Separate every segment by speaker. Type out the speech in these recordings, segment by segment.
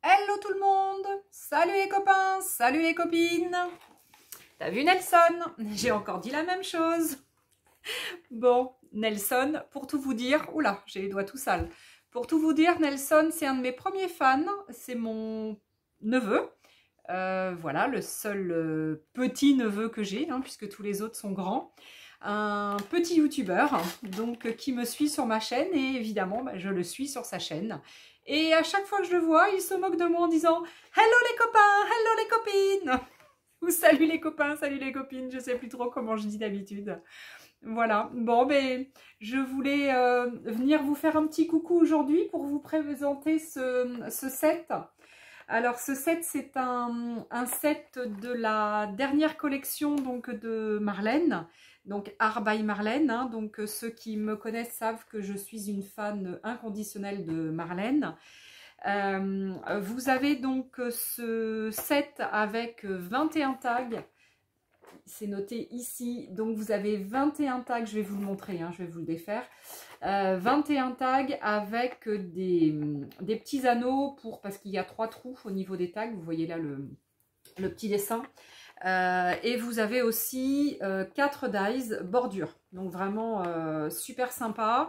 Speaker 1: Hello tout le monde! Salut les copains, salut les copines! T'as vu Nelson? J'ai encore dit la même chose. Bon, Nelson, pour tout vous dire, oula, j'ai les doigts tout sales. Pour tout vous dire, Nelson, c'est un de mes premiers fans, c'est mon neveu. Voilà, le seul petit neveu que j'ai, hein, puisque tous les autres sont grands. Un petit youtubeur, donc qui me suit sur ma chaîne, et évidemment, bah, je le suis sur sa chaîne. Et à chaque fois que je le vois, il se moque de moi en disant « Hello les copains, hello les copines !» ou « Salut les copains, salut les copines !» Je sais plus trop comment je dis d'habitude. Voilà, bon, ben, je voulais venir vous faire un petit coucou aujourd'hui pour vous présenter ce set. Alors, ce set, c'est un set de la dernière collection donc, de Marlène, donc Art by Marlène. Hein, donc, ceux qui me connaissent savent que je suis une fan inconditionnelle de Marlène. Vous avez donc ce set avec 21 tags. C'est noté ici, donc vous avez 21 tags, je vais vous le montrer, hein, je vais vous le défaire. 21 tags avec des petits anneaux pour, parce qu'il y a 3 trous au niveau des tags, vous voyez là le petit dessin. Et vous avez aussi 4 dies bordure, donc vraiment super sympa.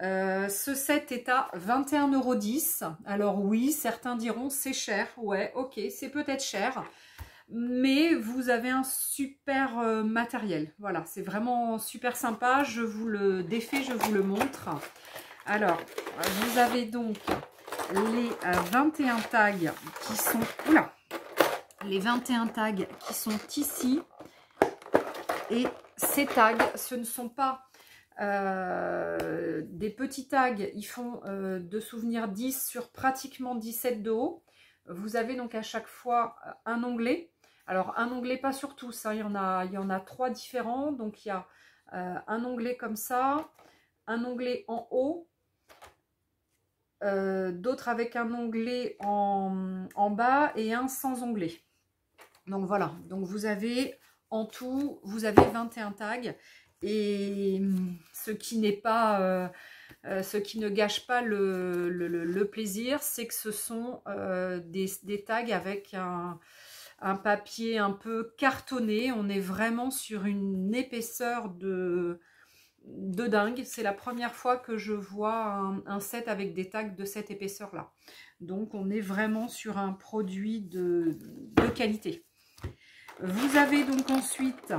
Speaker 1: Ce set est à 21,10 €. Alors oui, certains diront c'est cher, ouais, ok, c'est peut-être cher. Mais vous avez un super matériel. Voilà, c'est vraiment super sympa. Je vous le défais, je vous le montre. Alors, vous avez donc les 21 tags qui sont... Oula! Les 21 tags qui sont ici. Et ces tags, ce ne sont pas des petits tags. Ils font de souvenir 10 sur pratiquement 17 de haut. Vous avez donc à chaque fois un onglet. Alors, un onglet pas sur tous, hein. Il y en a 3 différents. Donc, il y a un onglet comme ça, un onglet en haut, d'autres avec un onglet en bas et un sans onglet. Donc, voilà. Donc, vous avez en tout, vous avez 21 tags. Et ce qui n'est pas... ce qui ne gâche pas le plaisir, c'est que ce sont des tags avec un papier un peu cartonné. On est vraiment sur une épaisseur de dingue. C'est la première fois que je vois un set avec des tags de cette épaisseur-là. Donc, on est vraiment sur un produit de qualité. Vous avez donc ensuite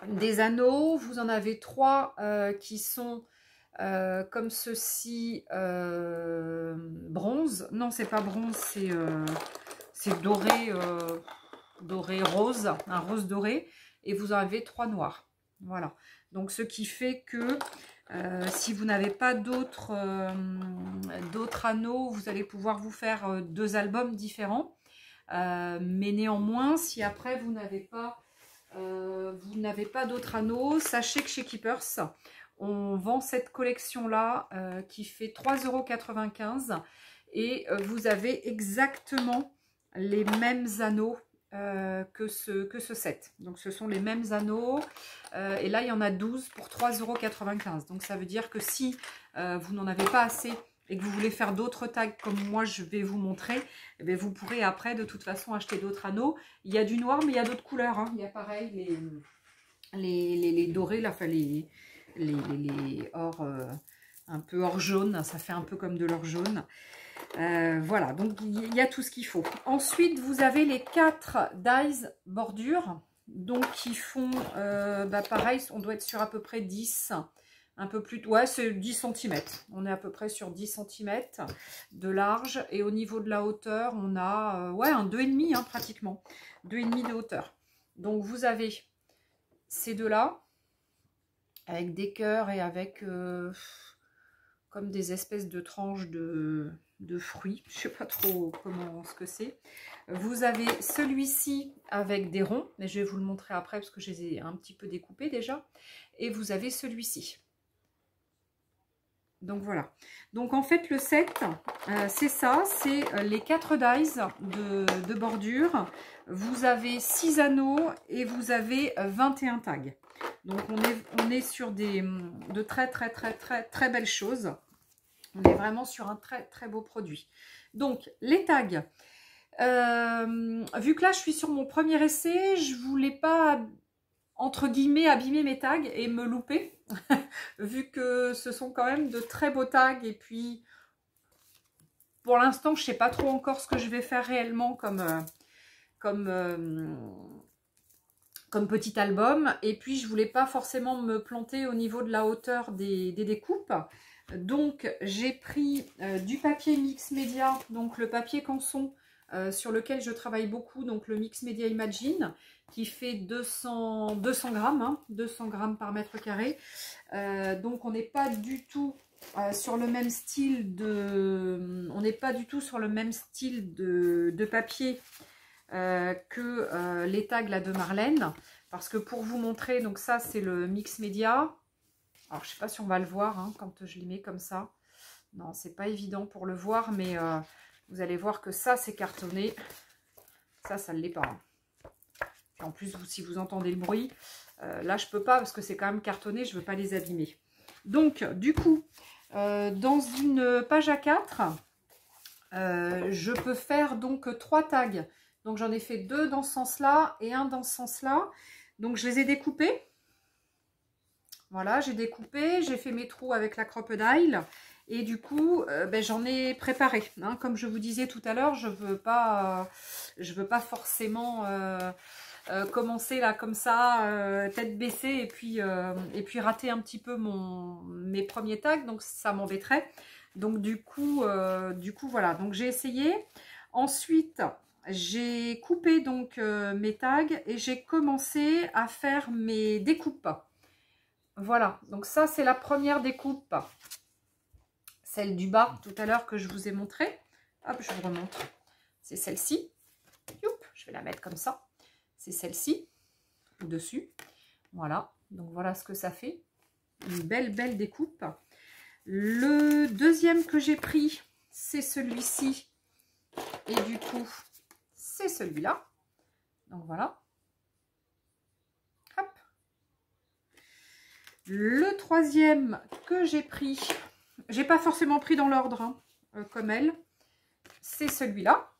Speaker 1: des anneaux. Vous en avez 3 qui sont comme ceci, bronze. Non, c'est pas bronze, c'est doré, doré rose, un rose doré, et vous en avez 3 noirs. Voilà. Donc, ce qui fait que si vous n'avez pas d'autres anneaux, vous allez pouvoir vous faire 2 albums différents. Mais néanmoins, si après vous n'avez pas d'autres anneaux, sachez que chez Keepers, on vend cette collection-là qui fait 3,95 € et vous avez exactement les mêmes anneaux que ce set. Donc, ce sont les mêmes anneaux. Et là, il y en a 12 pour 3,95 €. Donc, ça veut dire que si vous n'en avez pas assez et que vous voulez faire d'autres tags comme moi, je vais vous montrer, eh bien, vous pourrez après, de toute façon, acheter d'autres anneaux. Il y a du noir, mais il y a d'autres couleurs. Hein. Il y a pareil, les dorés, là, enfin, les or, un peu or jaune, ça fait un peu comme de l'or jaune. Voilà, donc il y a tout ce qu'il faut. Ensuite, vous avez les 4 dies bordure, donc qui font, pareil, on doit être sur à peu près 10, un peu plus, ouais, c'est 10 cm. On est à peu près sur 10 cm de large, et au niveau de la hauteur, on a, ouais, un 2,5, hein, pratiquement, 2,5 de hauteur. Donc, vous avez ces deux-là, avec des cœurs et avec comme des espèces de tranches de fruits. Je ne sais pas trop ce que c'est. Vous avez celui-ci avec des ronds, mais je vais vous le montrer après parce que je les ai un petit peu découpés déjà. Et vous avez celui-ci. Donc voilà. Donc en fait le set, c'est ça, c'est les 4 dies de bordure. Vous avez 6 anneaux et vous avez 21 tags. Donc on est sur de très belles choses. On est vraiment sur un très très beau produit. Donc les tags, vu que là je suis sur mon premier essai, je voulais pas entre guillemets abîmer mes tags et me louper, vu que ce sont quand même de très beaux tags. Et puis pour l'instant je sais pas trop encore ce que je vais faire réellement comme petit album. Et puis je voulais pas forcément me planter au niveau de la hauteur des découpes. Donc j'ai pris du papier mix média, donc le papier canson sur lequel je travaille beaucoup, donc le mix média Imagine, qui fait 200 grammes, hein, 200 grammes par mètre carré. Donc on n'est pas du tout sur le même style de papier que les tags là de Marlène, parce que pour vous montrer, donc ça c'est le mix média. Alors, je ne sais pas si on va le voir hein, quand je les mets comme ça. Non, c'est pas évident pour le voir, mais vous allez voir que ça, c'est cartonné. Ça ne l'est pas. Hein. Et en plus, si vous entendez le bruit, là, je ne peux pas parce que c'est quand même cartonné. Je ne veux pas les abîmer. Donc, du coup, dans une page A4, je peux faire donc 3 tags. Donc, j'en ai fait 2 dans ce sens-là et 1 dans ce sens-là. Donc, je les ai découpés. Voilà, j'ai découpé, j'ai fait mes trous avec la crocodile et du coup, j'en ai préparé. Hein. Comme je vous disais tout à l'heure, je veux pas forcément commencer là comme ça, tête baissée et puis rater un petit peu mes premiers tags, donc ça m'embêterait. Donc du coup voilà, donc j'ai essayé. Ensuite, j'ai coupé donc mes tags et j'ai commencé à faire mes découpes. Voilà, donc ça c'est la première découpe, celle du bas tout à l'heure que je vous ai montré. Hop, je vous remontre. C'est celle-ci. Je vais la mettre comme ça. C'est celle-ci, dessus. Voilà, donc voilà ce que ça fait. Une belle découpe. Le deuxième que j'ai pris, c'est celui-ci. Et du coup, c'est celui-là. Donc voilà. Hop. Le troisième que j'ai pris, j'ai pas forcément pris dans l'ordre hein, comme elle, c'est celui-là.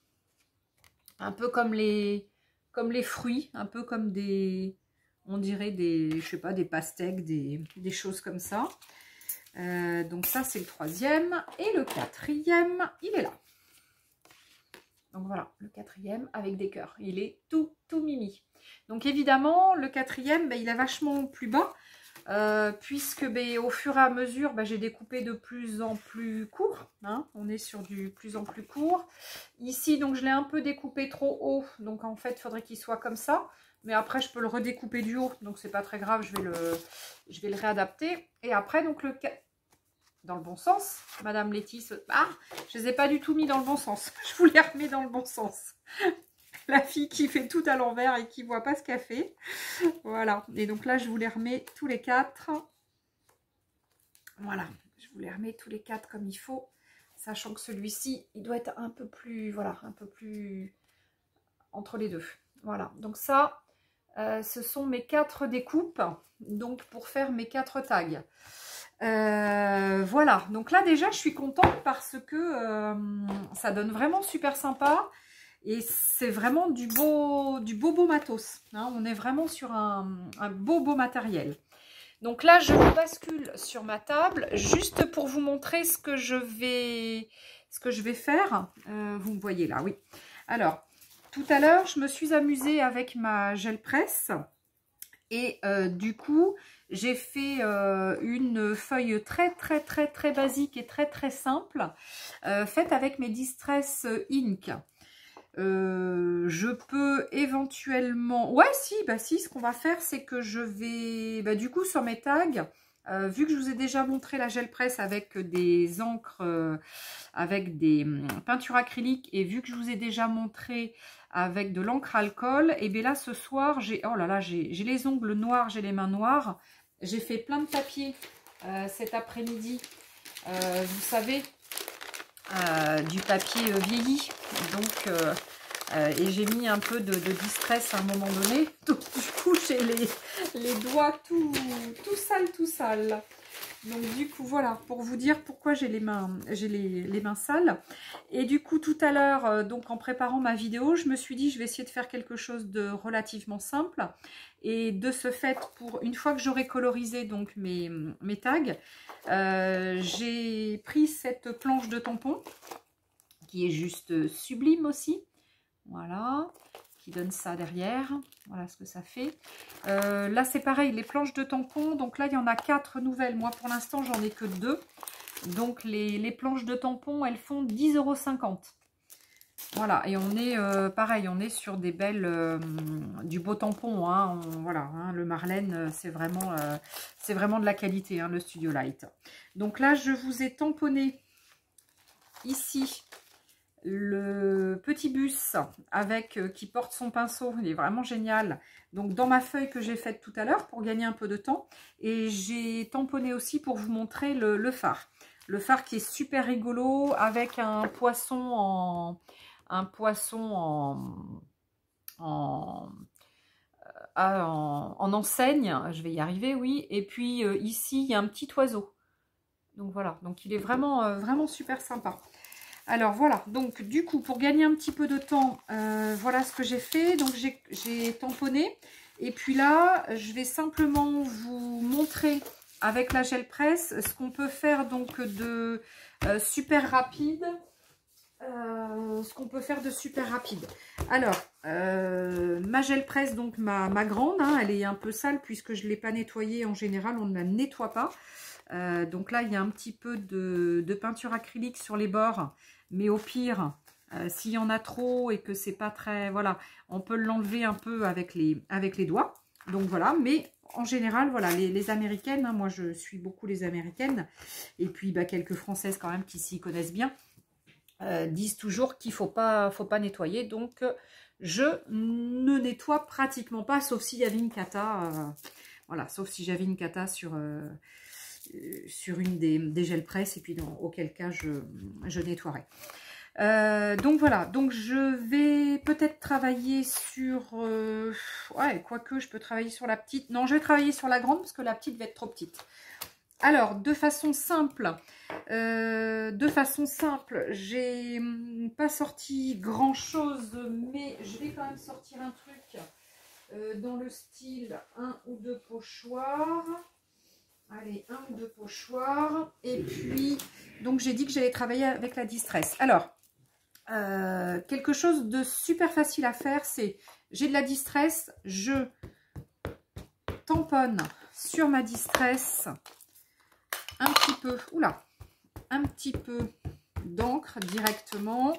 Speaker 1: Un peu comme les fruits, un peu comme des, on dirait des, je sais pas, des pastèques, des choses comme ça. Donc ça c'est le troisième. Et le quatrième, il est là. Donc voilà, le quatrième avec des cœurs. Il est tout mimi. Donc évidemment, le quatrième, il est vachement plus bas. Puisque au fur et à mesure j'ai découpé de plus en plus court hein, on est sur du plus en plus court ici, donc je l'ai un peu découpé trop haut, donc en fait il faudrait qu'il soit comme ça, mais après je peux le redécouper du haut, donc c'est pas très grave, je vais le réadapter. Et après donc dans le bon sens, Madame Laetitia, je les ai pas du tout mis dans le bon sens, je vous les remets dans le bon sens. La fille qui fait tout à l'envers et qui voit pas ce qu'elle fait. Voilà. Et donc là, je vous les remets tous les 4. Voilà. Je vous les remets tous les 4 comme il faut. Sachant que celui-ci, il doit être un peu plus, voilà, un peu plus entre les deux. Voilà. Donc ça, ce sont mes 4 découpes. Donc pour faire mes 4 tags. Voilà. Donc là, déjà, je suis contente parce que ça donne vraiment super sympa. Et c'est vraiment du beau matos. Hein. On est vraiment sur un beau matériel. Donc là, je bascule sur ma table juste pour vous montrer ce que je vais faire. Vous me voyez là, oui. Alors, tout à l'heure, je me suis amusée avec ma gel presse. Et du coup, j'ai fait une feuille très basique et très simple, faite avec mes Distress Ink. Je peux éventuellement... Ouais, si, ce qu'on va faire, c'est que je vais... du coup, sur mes tags, vu que je vous ai déjà montré la gel presse avec des encres, avec des peintures acryliques, et vu que je vous ai déjà montré avec de l'encre alcool, et bien là, ce soir, j'ai... Oh là là, j'ai les ongles noirs, j'ai les mains noires. J'ai fait plein de papier cet après-midi. Vous savez... du papier vieilli, donc et j'ai mis un peu de distress à un moment donné, donc du coup j'ai les doigts tout sales. Donc du coup voilà, pour vous dire pourquoi j'ai les mains sales. Et du coup tout à l'heure, donc en préparant ma vidéo, je me suis dit je vais essayer de faire quelque chose de relativement simple. Et de ce fait, pour une fois que j'aurai colorisé donc mes tags, j'ai pris cette planche de tampon qui est juste sublime aussi. Voilà, qui donne ça derrière. Voilà ce que ça fait. Là, c'est pareil, les planches de tampon. Donc là, il y en a 4 nouvelles. Moi, pour l'instant, j'en ai que 2. Donc, les planches de tampon, elles font 10,50 €. Voilà, et on est, pareil, on est sur des belles, du beau tampon. Hein, voilà, hein, le Marlène, c'est vraiment de la qualité, hein, le Studio Light. Donc là, je vous ai tamponné ici le petit bus avec qui porte son pinceau, il est vraiment génial. Donc dans ma feuille que j'ai faite tout à l'heure pour gagner un peu de temps, et j'ai tamponné aussi pour vous montrer le phare. Le phare qui est super rigolo avec un poisson en enseigne, je vais y arriver, oui. Et puis ici il y a un petit oiseau. Donc voilà, donc il est vraiment vraiment super sympa. Alors voilà, donc du coup, pour gagner un petit peu de temps, voilà ce que j'ai fait. Donc j'ai tamponné. Et puis là, je vais simplement vous montrer avec la gel presse ce qu'on peut faire donc de super rapide. Alors, ma gel presse, donc ma grande, hein, elle est un peu sale puisque je ne l'ai pas nettoyée. En général, on ne la nettoie pas. Donc là, il y a un petit peu de peinture acrylique sur les bords. Mais au pire, s'il y en a trop et que c'est pas très... Voilà, on peut l'enlever un peu avec les doigts. Donc voilà, mais en général, voilà, les américaines, hein, moi je suis beaucoup les américaines. Et puis bah, quelques françaises quand même qui s'y connaissent bien. Disent toujours qu'il faut pas nettoyer. Donc je ne nettoie pratiquement pas, sauf s'il y avait une cata. Voilà, sauf si j'avais une cata sur une des gels presse, et puis auquel cas je nettoierai. Donc voilà, donc je vais peut-être travailler sur... ouais, quoique je peux travailler sur la petite. Non, je vais travailler sur la grande parce que la petite va être trop petite. Alors, de façon simple, j'ai pas sorti grand chose, mais je vais quand même sortir un truc dans le style 1 ou 2 pochoirs. Allez, 1 ou 2 pochoirs. Et puis, donc j'ai dit que j'allais travailler avec la Distress. Alors, quelque chose de super facile à faire, c'est, j'ai de la Distress, je tamponne sur ma Distress un petit peu, un petit peu d'encre directement.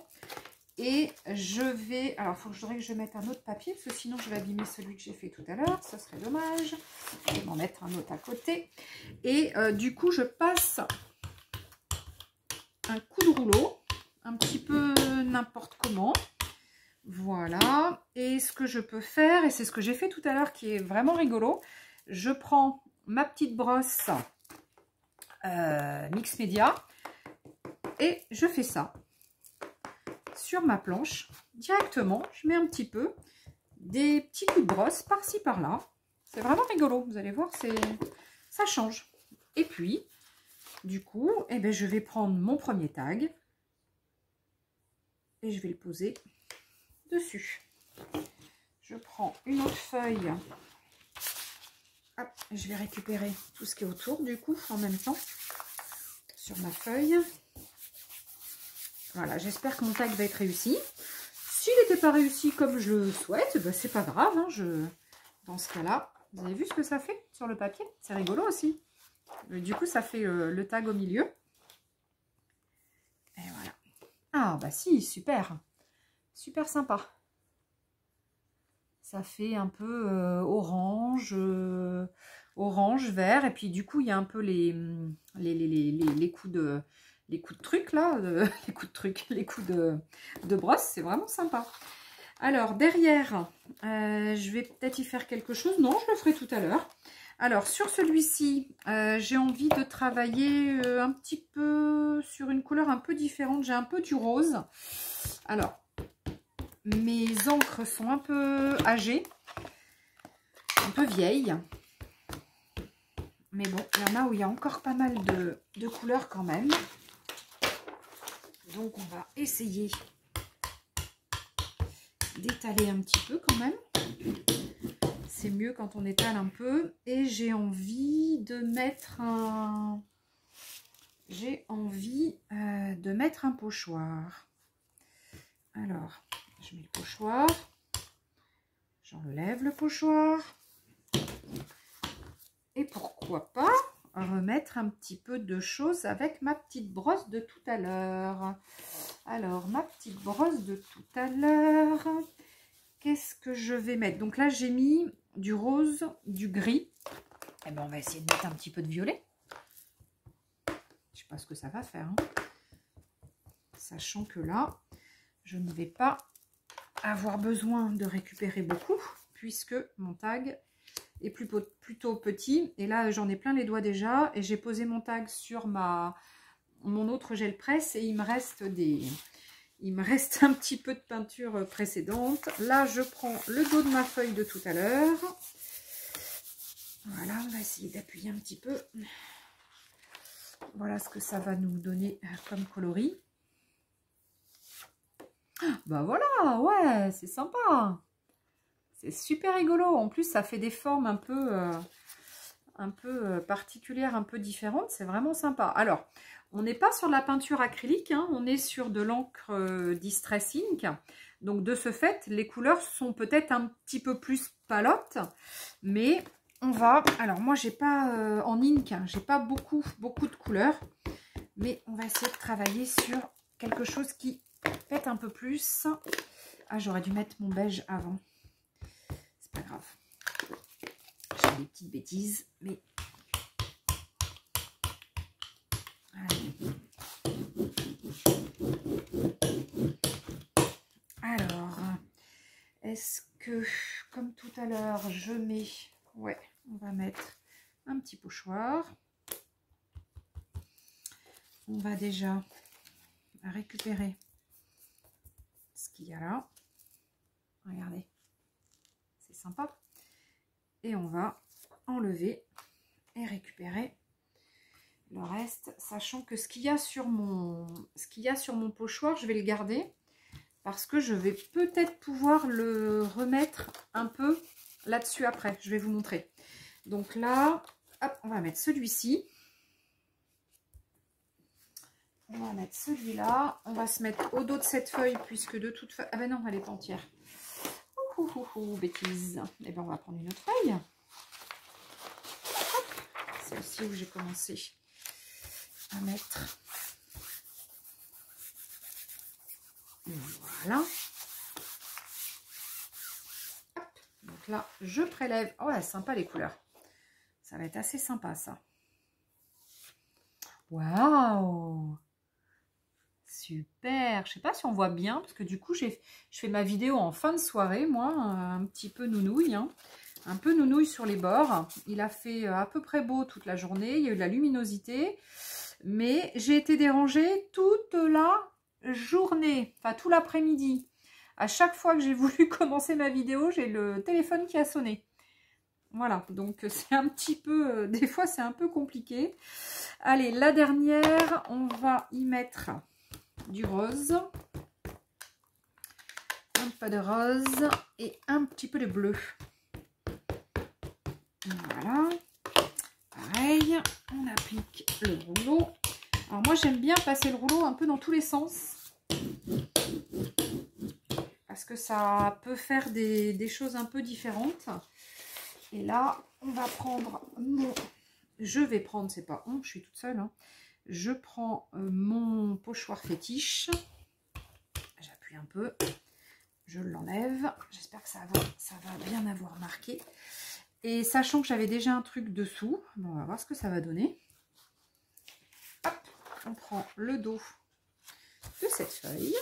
Speaker 1: Et je vais, alors il faudrait que je mette un autre papier, parce que sinon je vais abîmer celui que j'ai fait tout à l'heure, ça serait dommage. Je vais m'en mettre un autre à côté. Et du coup je passe un coup de rouleau, un petit peu n'importe comment. Voilà. Et ce que je peux faire, et c'est ce que j'ai fait tout à l'heure qui est vraiment rigolo, je prends ma petite brosse Mix Media et je fais ça sur ma planche directement. Je mets un petit peu des petits coups de brosse par-ci par-là. C'est vraiment rigolo, vous allez voir, ça change. Et puis du coup, eh ben, je vais prendre mon premier tag et je vais le poser dessus. Je prends une autre feuille. Hop, je vais récupérer tout ce qui est autour du coup en même temps sur ma feuille. Voilà, j'espère que mon tag va être réussi. S'il n'était pas réussi comme je le souhaite, ben c'est pas grave. Hein, dans ce cas-là, vous avez vu ce que ça fait sur le papier? C'est rigolo aussi. Du coup, ça fait le tag au milieu. Et voilà. Ah bah si, super. Super sympa. Ça fait un peu orange, vert. Et puis du coup, il y a un peu les coups de... Les coups de truc là, les coups de brosse, c'est vraiment sympa. Alors derrière, je vais peut-être y faire quelque chose. Non, je le ferai tout à l'heure. Alors sur celui-ci, j'ai envie de travailler un petit peu sur une couleur un peu différente. J'ai un peu du rose. Alors, mes encres sont un peu âgées, un peu vieilles. Mais bon, il y en a où il y a encore pas mal de couleurs quand même. Donc, on va essayer d'étaler un petit peu quand même. C'est mieux quand on étale un peu. Et j'ai envie de mettre un... pochoir. Alors, je mets le pochoir. J'enlève le pochoir. Et pourquoi pas remettre un petit peu de choses avec ma petite brosse de tout à l'heure. Alors, ma petite brosse de tout à l'heure, qu'est-ce que je vais mettre? Donc là, j'ai mis du rose, du gris. Et ben, on va essayer de mettre un petit peu de violet. Je sais pas ce que ça va faire, hein. Sachant que là, je ne vais pas avoir besoin de récupérer beaucoup, puisque mon tag est plutôt petit. Et là, j'en ai plein les doigts déjà. Et j'ai posé mon tag sur mon autre gel presse. Et il me reste un petit peu de peinture précédente. Là, je prends le dos de ma feuille de tout à l'heure. Voilà, on va essayer d'appuyer un petit peu. Voilà ce que ça va nous donner comme coloris. Bah voilà, ouais, c'est sympa. C'est super rigolo. En plus, ça fait des formes un peu particulières, un peu différentes. C'est vraiment sympa. Alors, on n'est pas sur la peinture acrylique, hein, on est sur de l'encre Distress Ink. Donc, de ce fait, les couleurs sont peut-être un petit peu plus palottes. Mais on va... Alors, moi, j'ai pas en ink, hein, j'ai pas beaucoup de couleurs. Mais on va essayer de travailler sur quelque chose qui pète un peu plus. Ah, j'aurais dû mettre mon beige avant. C'est pas grave. J'ai des petites bêtises, mais... Allez. Alors, est-ce que, comme tout à l'heure, je mets... Ouais, on va mettre un petit pochoir. On va déjà récupérer ce qu'il y a là. Regardez, c'est sympa. Et on va enlever et récupérer le reste, sachant que ce qu'il y a sur mon pochoir, je vais le garder parce que je vais peut-être pouvoir le remettre un peu là-dessus après. Je vais vous montrer. Donc là, hop, on va mettre celui-ci. On va mettre celui-là. On va se mettre au dos de cette feuille puisque de toute façon... Ah ben non, elle est entière. Bêtise. Et ben on va prendre une autre feuille. C'est aussi où j'ai commencé à mettre. Voilà. Hop. Donc là, je prélève. Oh, c'est sympa les couleurs. Ça va être assez sympa ça. Waouh! Super! Je sais pas si on voit bien, parce que du coup, je fais ma vidéo en fin de soirée, moi, un petit peu nounouille, hein. Un peu nounouille sur les bords. Il a fait à peu près beau toute la journée, il y a eu de la luminosité, mais j'ai été dérangée toute la journée, enfin tout l'après-midi. À chaque fois que j'ai voulu commencer ma vidéo, j'ai le téléphone qui a sonné. Voilà, donc c'est un petit peu, des fois c'est un peu compliqué. Allez, la dernière, on va y mettre du rose. Un peu de rose et un petit peu de bleu. Voilà. Pareil, on applique le rouleau. Alors moi j'aime bien passer le rouleau un peu dans tous les sens. Parce que ça peut faire des choses un peu différentes. Et là, on va prendre mon... Je vais prendre, c'est pas on, je suis toute seule. Hein. Je prends mon pochoir fétiche. J'appuie un peu. Je l'enlève. J'espère que ça va bien avoir marqué. Et sachant que j'avais déjà un truc dessous, bon, on va voir ce que ça va donner. Hop, on prend le dos de cette feuille.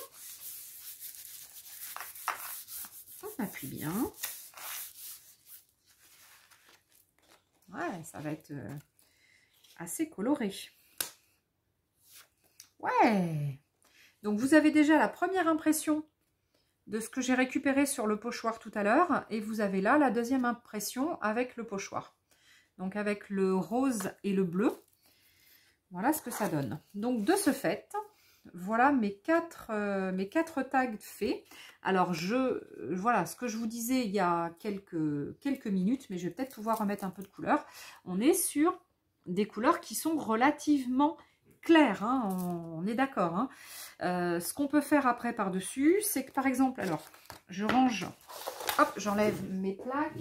Speaker 1: On appuie bien. Ouais, ça va être assez coloré. Ouais. Donc, vous avez déjà la première impression de ce que j'ai récupéré sur le pochoir tout à l'heure. Et vous avez là la deuxième impression avec le pochoir. donc avec le rose et le bleu. Voilà ce que ça donne. Donc de ce fait, voilà mes quatre tags faits. Alors voilà ce que je vous disais il y a quelques minutes, mais je vais peut-être pouvoir remettre un peu de couleur. On est sur des couleurs qui sont relativement claires, hein, on est d'accord. Hein. Ce qu'on peut faire après par-dessus, c'est que par exemple, alors je range, hop, j'enlève mes plaques.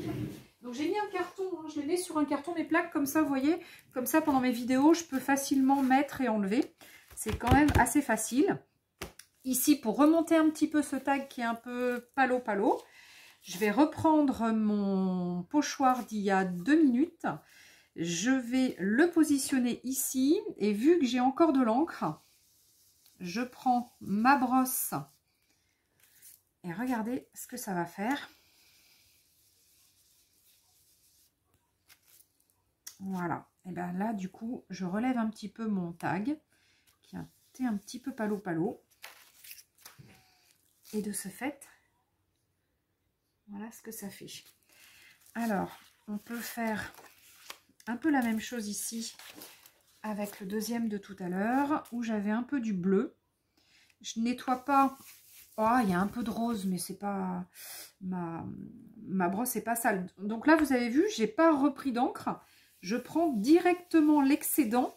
Speaker 1: Donc j'ai mis un carton, hein, je les mets sur un carton, mes plaques, comme ça, vous voyez, comme ça pendant mes vidéos, je peux facilement mettre et enlever. C'est quand même assez facile. Ici, pour remonter un petit peu ce tag qui est un peu palo, je vais reprendre mon pochoir d'il y a 2 minutes. Je vais le positionner ici et vu que j'ai encore de l'encre, je prends ma brosse et regardez ce que ça va faire. Voilà, et bien là du coup je relève un petit peu mon tag qui était un petit peu palo. Et de ce fait, voilà ce que ça fait. Alors, on peut faire un peu la même chose ici avec le deuxième de tout à l'heure où j'avais un peu du bleu. Je nettoie pas. Oh, il y a un peu de rose, mais c'est pas ma brosse n'est pas sale. Donc là, vous avez vu, j'ai pas repris d'encre. Je prends directement l'excédent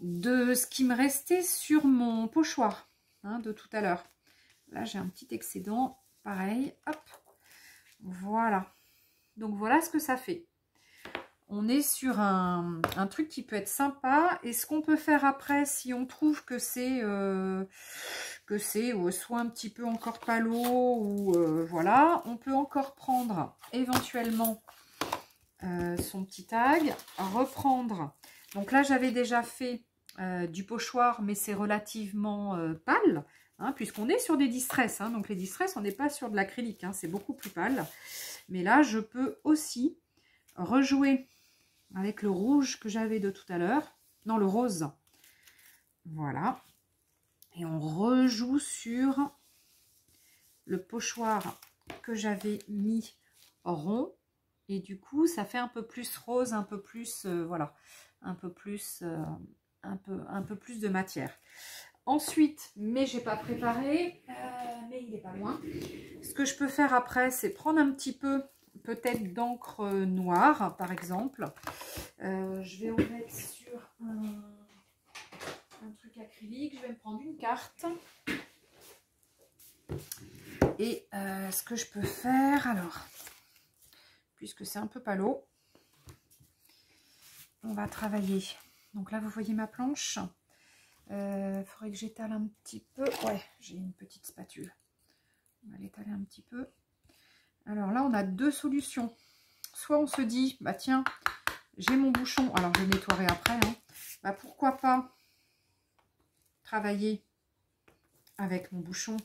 Speaker 1: de ce qui me restait sur mon pochoir, hein, de tout à l'heure. Là, j'ai un petit excédent, pareil, hop, voilà. Donc, voilà ce que ça fait. On est sur un truc qui peut être sympa. Et ce qu'on peut faire après, si on trouve que c'est soit un petit peu encore palo, ou voilà, on peut encore prendre éventuellement son petit tag, reprendre. Donc là, j'avais déjà fait du pochoir, mais c'est relativement pâle. Hein, puisqu'on est sur des distress, hein, donc les distress, on n'est pas sur de l'acrylique, hein, c'est beaucoup plus pâle. Mais là, je peux aussi rejouer avec le rouge que j'avais de tout à l'heure. Non, le rose. Voilà. Et on rejoue sur le pochoir que j'avais mis rond. Et du coup, ça fait un peu plus rose, un peu plus, voilà, un peu plus de matière. Ensuite, mais j'ai pas préparé, mais il n'est pas loin. Ce que je peux faire après, c'est prendre un petit peu, peut-être d'encre noire, par exemple. Je vais en mettre sur un truc acrylique. Je vais me prendre une carte. Et ce que je peux faire, alors, puisque c'est un peu palo, on va travailler. Donc là, vous voyez ma planche. Faudrait que j'étale un petit peu. Ouais, j'ai une petite spatule. On va l'étaler un petit peu. Alors là, on a deux solutions. Soit on se dit, bah tiens, j'ai mon bouchon. Alors je nettoierai après. Hein. Bah, pourquoi pas travailler avec mon bouchon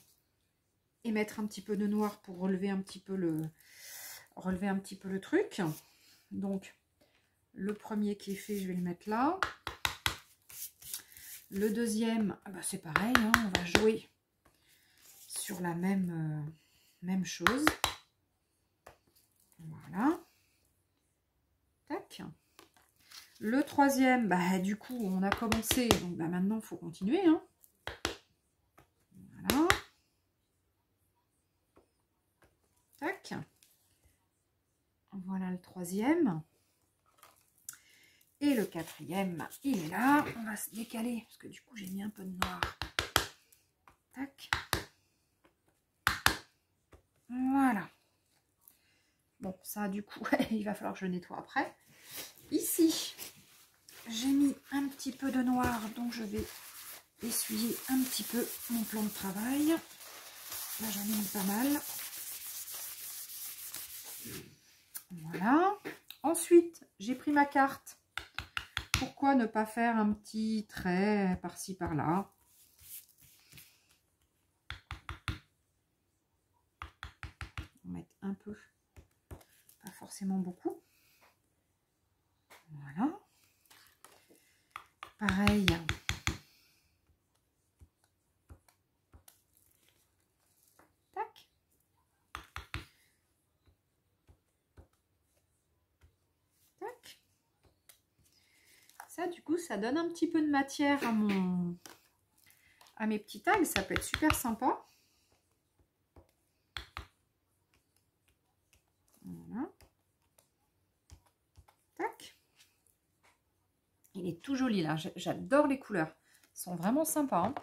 Speaker 1: et mettre un petit peu de noir pour relever un petit peu le truc. Donc le premier qui est fait, je vais le mettre là. Le deuxième, ah bah c'est pareil, hein, on va jouer sur la même chose. Voilà. Tac. Le troisième, bah du coup, on a commencé, donc bah, maintenant, il faut continuer. Hein. Voilà. Tac. Voilà le troisième. Et le quatrième, il est là. On va se décaler, parce que du coup, j'ai mis un peu de noir. Tac. Voilà. Bon, ça, du coup, il va falloir que je le nettoie après. Ici, j'ai mis un petit peu de noir, donc je vais essuyer un petit peu mon plan de travail. Là, j'en ai mis pas mal. Voilà. Ensuite, j'ai pris ma carte. Pourquoi ne pas faire un petit trait par-ci, par-là? On va mettre un peu, pas forcément beaucoup. Voilà. Pareil. Tac. Tac. ça, du coup, ça donne un petit peu de matière à mes petits tags. Ça peut être super sympa. Voilà. Tac. Il est tout joli là. J'adore les couleurs. Ils sont vraiment sympas. Hein.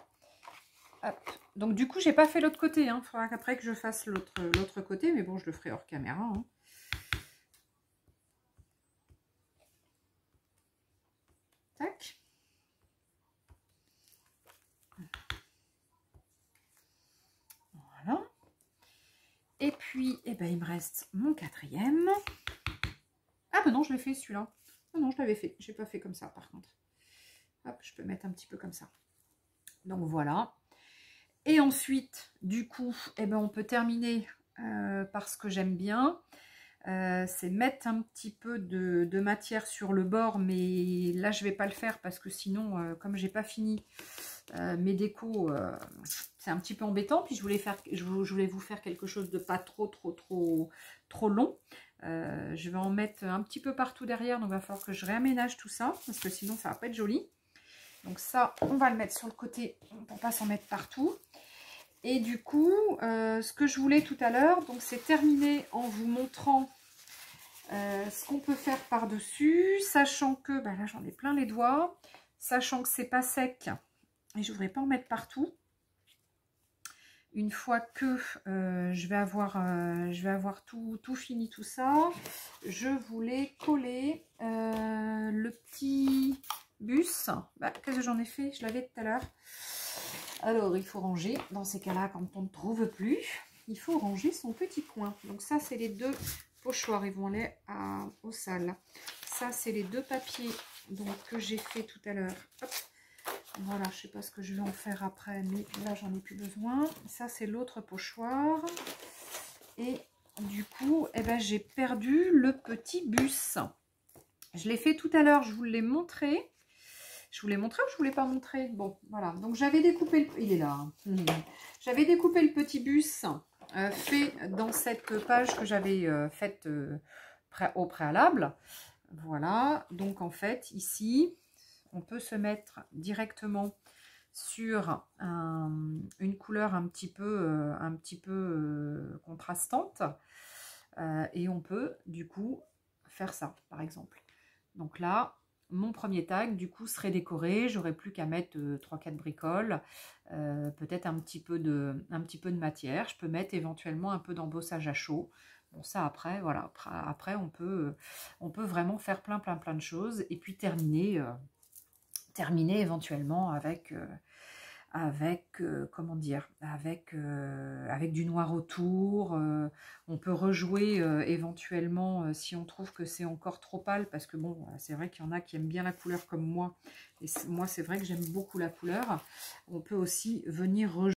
Speaker 1: Hop. Donc du coup, j'ai pas fait l'autre côté. Il faudra qu'après que je fasse l'autre côté. Mais bon, je le ferai hors caméra. Hein. Tac. Voilà. Et puis, eh ben, il me reste mon quatrième. Ah ben non, je l'ai fait celui-là. Non, non, je l'avais fait. J'ai pas fait comme ça par contre. Hop, je peux mettre un petit peu comme ça. Donc voilà. Et ensuite, du coup, eh ben, on peut terminer par ce que j'aime bien. C'est mettre un petit peu de matière sur le bord, mais là je vais pas le faire parce que sinon, comme j'ai pas fini mes décos, c'est un petit peu embêtant. Puis je voulais vous faire quelque chose de pas trop long. Je vais en mettre un petit peu partout derrière, donc il va falloir que je réaménage tout ça parce que sinon ça va pas être joli. Donc ça, on va le mettre sur le côté pour pas s'en mettre partout. Et du coup, ce que je voulais tout à l'heure, donc c'est terminer en vous montrant ce qu'on peut faire par-dessus, sachant que, ben là j'en ai plein les doigts, sachant que c'est pas sec, et je voudrais pas en mettre partout. Une fois que je vais avoir tout fini tout ça, je voulais coller le petit bus. Bah, qu'est-ce que j'en ai fait? Je l'avais tout à l'heure. Alors, il faut ranger. Dans ces cas-là, quand on ne trouve plus, il faut ranger son petit coin. Donc ça, c'est les deux pochoirs. Ils vont aller au sale. Ça, c'est les deux papiers donc, que j'ai fait tout à l'heure. Voilà, je ne sais pas ce que je vais en faire après, mais là, j'en ai plus besoin. Ça, c'est l'autre pochoir. Et du coup, eh ben, j'ai perdu le petit bus. Je l'ai fait tout à l'heure, je vous l'ai montré. Je vous l'ai montré ou je ne vous l'ai pas montré? Bon, voilà. Donc, j'avais découpé... Il est là. Hein. J'avais découpé le petit bus fait dans cette page que j'avais faite au préalable. Voilà. Donc, en fait, ici, on peut se mettre directement sur une couleur un petit peu contrastante. Et on peut, du coup, faire ça, par exemple. Donc là... Mon premier tag, du coup, serait décoré. J'aurais plus qu'à mettre 3-4 bricoles, peut-être un petit peu de matière. Je peux mettre éventuellement un peu d'embossage à chaud. Bon, ça après, voilà. Après, on peut vraiment faire plein de choses. Et puis terminer éventuellement avec comment dire, avec du noir autour. On peut rejouer éventuellement si on trouve que c'est encore trop pâle, parce que bon, c'est vrai qu'il y en a qui aiment bien la couleur comme moi, et moi c'est vrai que j'aime beaucoup la couleur. On peut aussi venir rejouer